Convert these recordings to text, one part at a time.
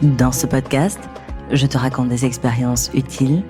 Dans ce podcast, je te raconte des expériences utiles,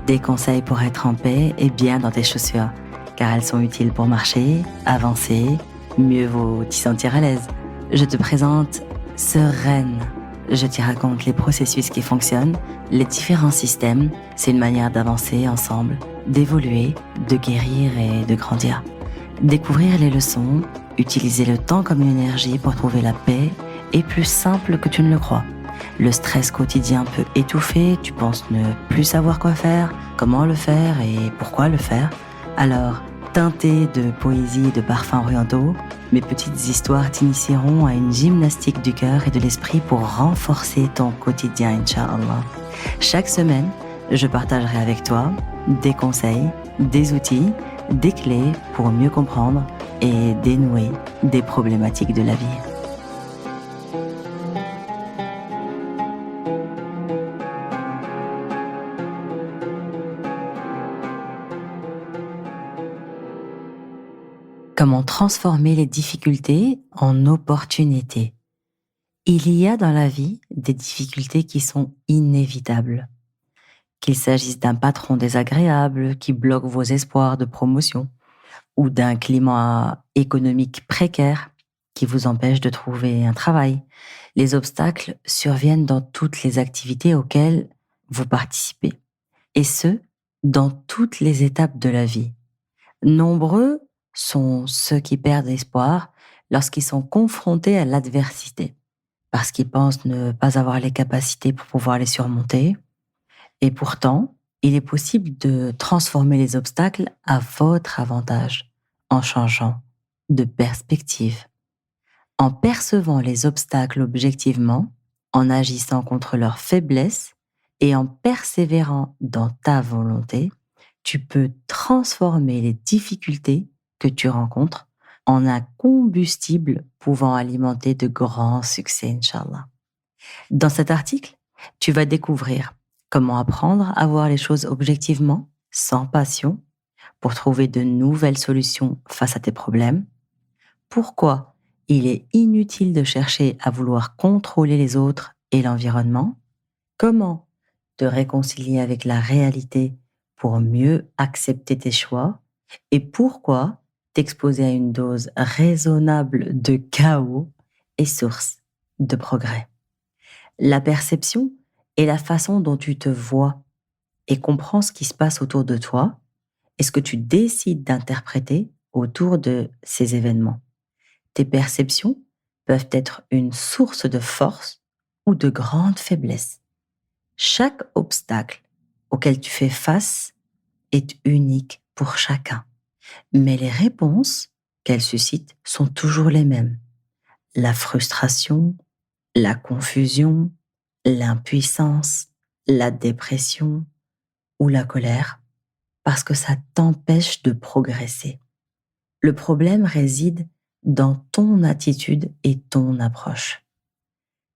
des conseils pour être en paix et bien dans tes chaussures, car elles sont utiles pour marcher, avancer, mieux vaut t'y sentir à l'aise. Je te présente Sereine. Je t'y raconte les processus qui fonctionnent, les différents systèmes. C'est une manière d'avancer ensemble, d'évoluer, de guérir et de grandir. Découvrir les leçons, utiliser le temps comme une énergie pour trouver la paix est plus simple que tu ne le crois. Le stress quotidien peut étouffer, tu penses ne plus savoir quoi faire, comment le faire et pourquoi le faire. Alors, teinté de poésie et de parfums orientaux, mes petites histoires t'initieront à une gymnastique du cœur et de l'esprit pour renforcer ton quotidien, Inch'Allah. Chaque semaine, je partagerai avec toi des conseils, des outils, des clés pour mieux comprendre et dénouer des problématiques de la vie. Comment transformer les difficultés en opportunités? Il y a dans la vie des difficultés qui sont inévitables. Qu'il s'agisse d'un patron désagréable qui bloque vos espoirs de promotion ou d'un climat économique précaire qui vous empêche de trouver un travail. Les obstacles surviennent dans toutes les activités auxquelles vous participez, et ce, dans toutes les étapes de la vie. Nombreux sont ceux qui perdent espoir lorsqu'ils sont confrontés à l'adversité, parce qu'ils pensent ne pas avoir les capacités pour pouvoir les surmonter. Et pourtant, il est possible de transformer les obstacles à votre avantage, en changeant de perspective, en percevant les obstacles objectivement, en agissant contre leurs faiblesses et en persévérant dans ta volonté. Tu peux transformer les difficultés que tu rencontres en un combustible pouvant alimenter de grands succès, Inch'Allah. Dans cet article, tu vas découvrir comment apprendre à voir les choses objectivement, sans passion, pour trouver de nouvelles solutions face à tes problèmes. Pourquoi il est inutile de chercher à vouloir contrôler les autres et l'environnement. Comment te réconcilier avec la réalité pour mieux accepter tes choix et pourquoi t'exposer à une dose raisonnable de chaos est source de progrès. La perception est la façon dont tu te vois et comprends ce qui se passe autour de toi et ce que tu décides d'interpréter autour de ces événements. Tes perceptions peuvent être une source de force ou de grande faiblesse. Chaque obstacle auquel tu fais face est unique pour chacun, mais les réponses qu'elles suscitent sont toujours les mêmes. La frustration, la confusion, l'impuissance, la dépression ou la colère, parce que ça t'empêche de progresser. Le problème réside dans ton attitude et ton approche.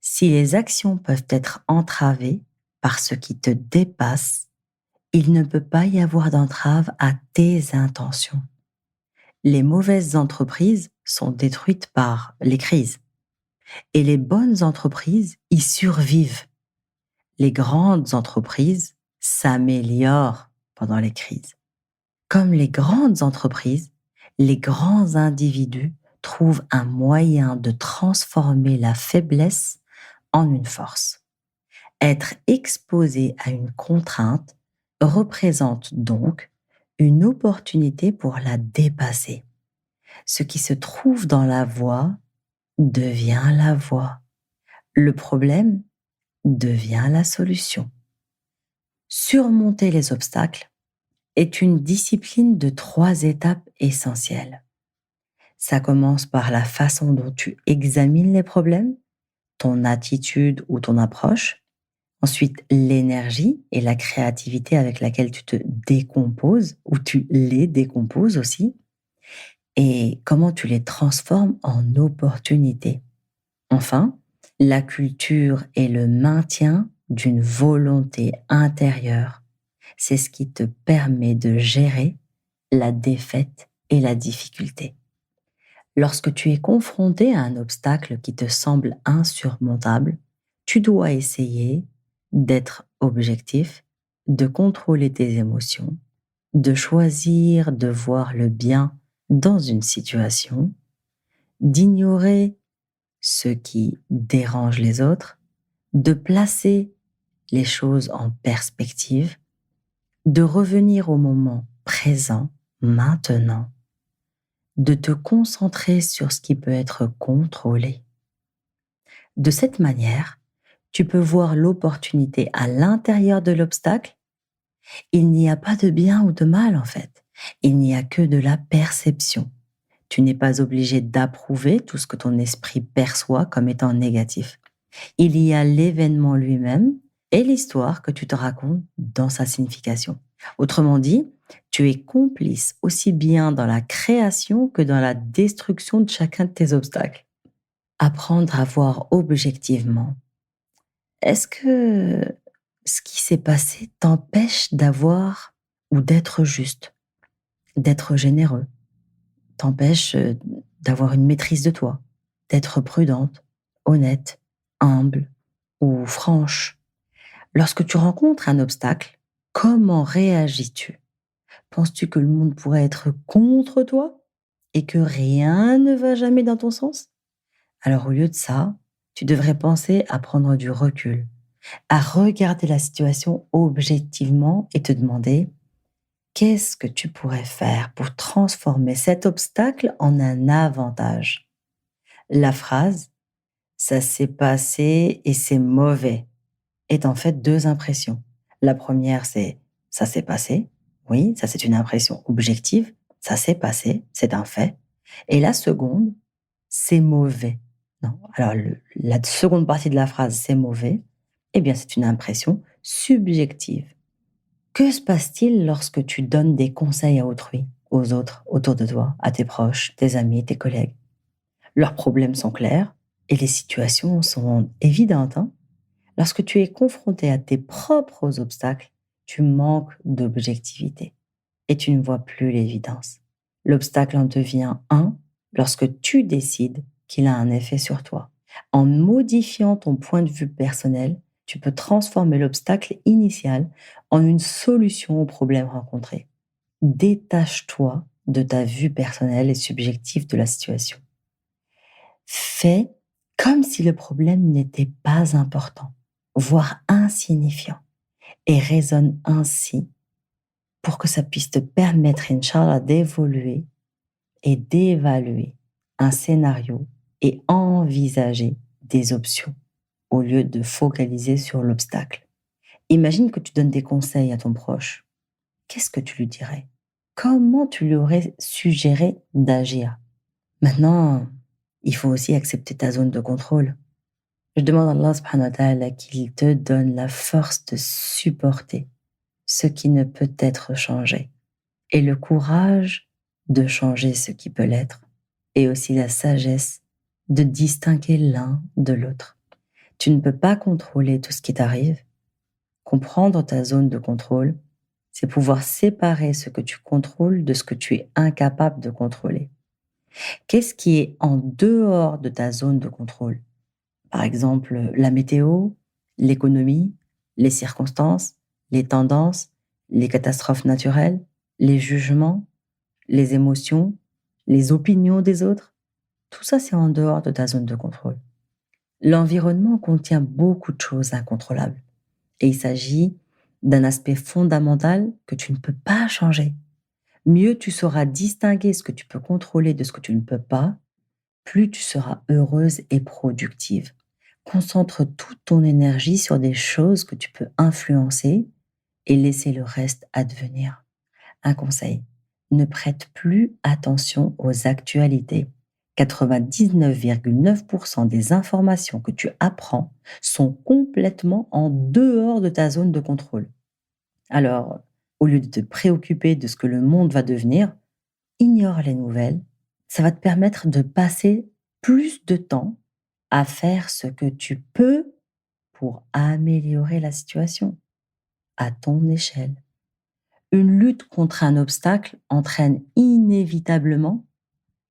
Si les actions peuvent être entravées par ce qui te dépasse, il ne peut pas y avoir d'entrave à tes intentions. Les mauvaises entreprises sont détruites par les crises et les bonnes entreprises y survivent. Les grandes entreprises s'améliorent pendant les crises. Comme les grandes entreprises, les grands individus trouvent un moyen de transformer la faiblesse en une force. Être exposé à une contrainte représente donc une opportunité pour la dépasser. Ce qui se trouve dans la voie devient la voie. Le problème devient la solution. Surmonter les obstacles est une discipline de 3 étapes essentielles. Ça commence par la façon dont tu examines les problèmes, ton attitude ou ton approche. Ensuite, l'énergie et la créativité avec laquelle tu te décomposes ou tu les décomposes aussi. Et comment tu les transformes en opportunités. Enfin, la culture et le maintien d'une volonté intérieure. C'est ce qui te permet de gérer la défaite et la difficulté. Lorsque tu es confronté à un obstacle qui te semble insurmontable, Tu dois essayer d'être objectif, de contrôler tes émotions, de choisir de voir le bien dans une situation, d'ignorer ce qui dérange les autres, de placer les choses en perspective, de revenir au moment présent, maintenant, de te concentrer sur ce qui peut être contrôlé. De cette manière, tu peux voir l'opportunité à l'intérieur de l'obstacle. Il n'y a pas de bien ou de mal en fait. Il n'y a que de la perception. Tu n'es pas obligé d'approuver tout ce que ton esprit perçoit comme étant négatif. Il y a l'événement lui-même et l'histoire que tu te racontes dans sa signification. Autrement dit, tu es complice aussi bien dans la création que dans la destruction de chacun de tes obstacles. Apprendre à voir objectivement. Est-ce que ce qui s'est passé t'empêche d'avoir ou d'être juste, d'être généreux, t'empêche d'avoir une maîtrise de toi, d'être prudente, honnête, humble ou franche? Lorsque tu rencontres un obstacle, comment réagis-tu? Penses-tu que le monde pourrait être contre toi et que rien ne va jamais dans ton sens? Alors au lieu de ça, tu devrais penser à prendre du recul, à regarder la situation objectivement et te demander qu'est-ce que tu pourrais faire pour transformer cet obstacle en un avantage. La phrase ça s'est passé et c'est mauvais est en fait deux impressions. La première, c'est ça s'est passé. Oui, ça c'est une impression objective. Ça s'est passé, c'est un fait. Et la seconde, c'est mauvais. Non. Alors la seconde partie de la phrase, c'est mauvais. Eh bien, c'est une impression subjective. Que se passe-t-il lorsque tu donnes des conseils à autrui, aux autres, autour de toi, à tes proches, tes amis, tes collègues? Leurs problèmes sont clairs et les situations sont évidentes, hein. Lorsque tu es confronté à tes propres obstacles, tu manques d'objectivité et tu ne vois plus l'évidence. L'obstacle en devient un lorsque tu décides qu'il a un effet sur toi. En modifiant ton point de vue personnel, tu peux transformer l'obstacle initial en une solution au problème rencontré. Détache-toi de ta vue personnelle et subjective de la situation. Fais comme si le problème n'était pas important, voire insignifiant, et raisonne ainsi pour que ça puisse te permettre, Inch'Allah, d'évoluer et d'évaluer un scénario et envisager des options au lieu de focaliser sur l'obstacle. Imagine que tu donnes des conseils à ton proche. Qu'est-ce que tu lui dirais? Comment tu lui aurais suggéré d'agir? Maintenant, il faut aussi accepter ta zone de contrôle. Je demande à Allah subhanahu wa ta'ala qu'il te donne la force de supporter ce qui ne peut être changé et le courage de changer ce qui peut l'être et aussi la sagesse de distinguer l'un de l'autre. Tu ne peux pas contrôler tout ce qui t'arrive. Comprendre ta zone de contrôle, c'est pouvoir séparer ce que tu contrôles de ce que tu es incapable de contrôler. Qu'est-ce qui est en dehors de ta zone de contrôle? Par exemple, la météo, l'économie, les circonstances, les tendances, les catastrophes naturelles, les jugements, les émotions, les opinions des autres. Tout ça, c'est en dehors de ta zone de contrôle. L'environnement contient beaucoup de choses incontrôlables et il s'agit d'un aspect fondamental que tu ne peux pas changer. Mieux tu sauras distinguer ce que tu peux contrôler de ce que tu ne peux pas, plus tu seras heureuse et productive. Concentre toute ton énergie sur des choses que tu peux influencer et laisser le reste advenir. Un conseil, ne prête plus attention aux actualités. 99,9% des informations que tu apprends sont complètement en dehors de ta zone de contrôle. Alors, au lieu de te préoccuper de ce que le monde va devenir, ignore les nouvelles. Ça va te permettre de passer plus de temps à faire ce que tu peux pour améliorer la situation à ton échelle. Une lutte contre un obstacle entraîne inévitablement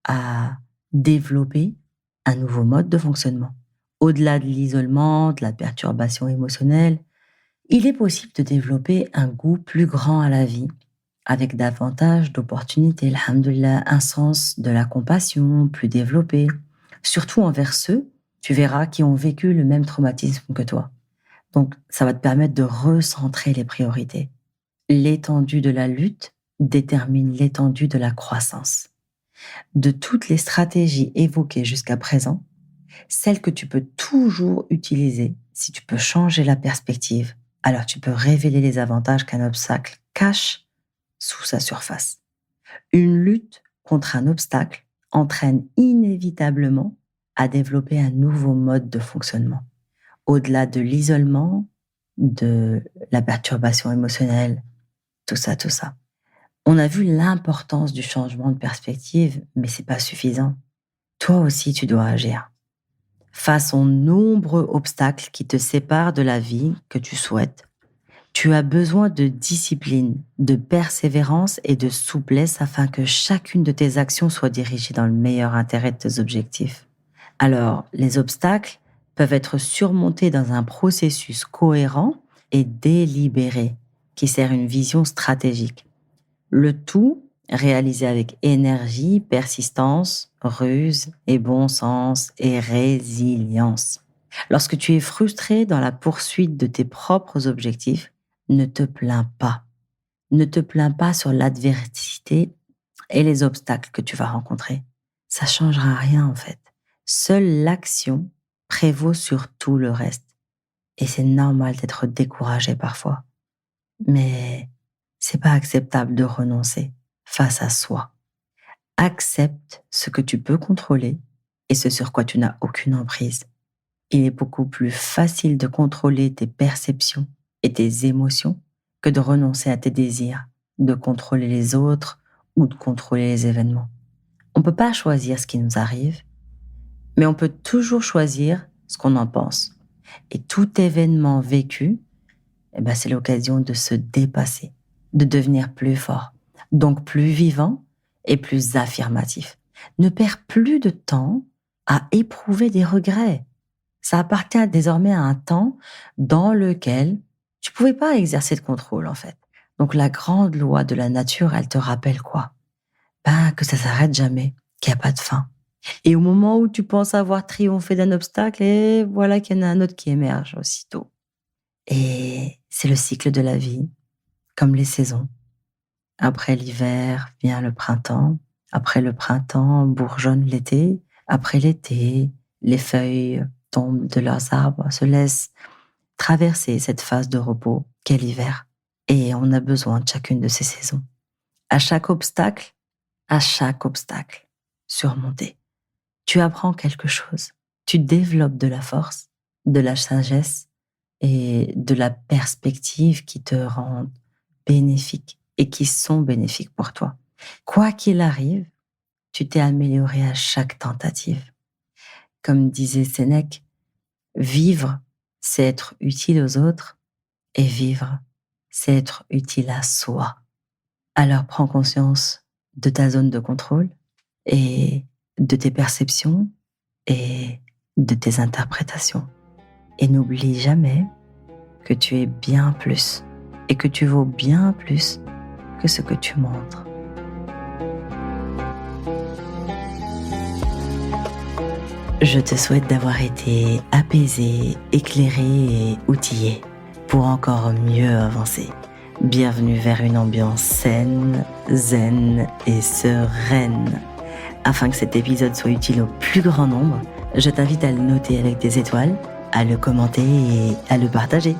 à développer un nouveau mode de fonctionnement. Au-delà de l'isolement, de la perturbation émotionnelle, il est possible de développer un goût plus grand à la vie, avec davantage d'opportunités, alhamdoulilah, un sens de la compassion plus développé, surtout envers ceux, tu verras, qui ont vécu le même traumatisme que toi. Donc, ça va te permettre de recentrer les priorités. L'étendue de la lutte détermine l'étendue de la croissance. De toutes les stratégies évoquées jusqu'à présent, celle que tu peux toujours utiliser, si tu peux changer la perspective, alors tu peux révéler les avantages qu'un obstacle cache sous sa surface. Une lutte contre un obstacle entraîne inévitablement à développer un nouveau mode de fonctionnement. Au-delà de l'isolement, de la perturbation émotionnelle, tout ça. On a vu l'importance du changement de perspective, mais c'est pas suffisant. Toi aussi, tu dois agir. Face aux nombreux obstacles qui te séparent de la vie que tu souhaites, tu as besoin de discipline, de persévérance et de souplesse afin que chacune de tes actions soit dirigée dans le meilleur intérêt de tes objectifs. Alors, les obstacles peuvent être surmontés dans un processus cohérent et délibéré qui sert une vision stratégique. Le tout réalisé avec énergie, persistance, ruse et bon sens et résilience. Lorsque tu es frustré dans la poursuite de tes propres objectifs, ne te plains pas. Ne te plains pas sur l'adversité et les obstacles que tu vas rencontrer. Ça changera rien en fait. Seule l'action prévaut sur tout le reste. Et c'est normal d'être découragé parfois. Mais c'est pas acceptable de renoncer face à soi. Accepte ce que tu peux contrôler et ce sur quoi tu n'as aucune emprise. Il est beaucoup plus facile de contrôler tes perceptions et tes émotions que de renoncer à tes désirs, de contrôler les autres ou de contrôler les événements. On ne peut pas choisir ce qui nous arrive, mais on peut toujours choisir ce qu'on en pense. Et tout événement vécu, c'est l'occasion de se dépasser, de devenir plus fort, donc plus vivant et plus affirmatif. Ne perds plus de temps à éprouver des regrets. Ça appartient désormais à un temps dans lequel tu pouvais pas exercer de contrôle, en fait. Donc, la grande loi de la nature, elle te rappelle quoi? Que ça s'arrête jamais, qu'il n'y a pas de fin. Et au moment où tu penses avoir triomphé d'un obstacle, et voilà qu'il y en a un autre qui émerge aussitôt. Et c'est le cycle de la vie, comme les saisons. Après l'hiver vient le printemps. Après le printemps, bourgeonne l'été. Après l'été, les feuilles tombent de leurs arbres, se laissent traverser cette phase de repos qu'est l'hiver. Et on a besoin de chacune de ces saisons. À chaque obstacle, surmonté, tu apprends quelque chose. Tu développes de la force, de la sagesse et de la perspective qui te rendent bénéfiques et qui sont bénéfiques pour toi. Quoi qu'il arrive, tu t'es amélioré à chaque tentative. Comme disait Sénèque, vivre, c'est être utile aux autres, et vivre, c'est être utile à soi. Alors prends conscience de ta zone de contrôle et de tes perceptions et de tes interprétations. Et n'oublie jamais que tu es bien plus et que tu vaux bien plus que ce que tu montres. Je te souhaite d'avoir été apaisé, éclairé et outillé pour encore mieux avancer. Bienvenue vers une ambiance saine, zen et sereine. Afin que cet épisode soit utile au plus grand nombre, je t'invite à le noter avec des étoiles, à le commenter et à le partager.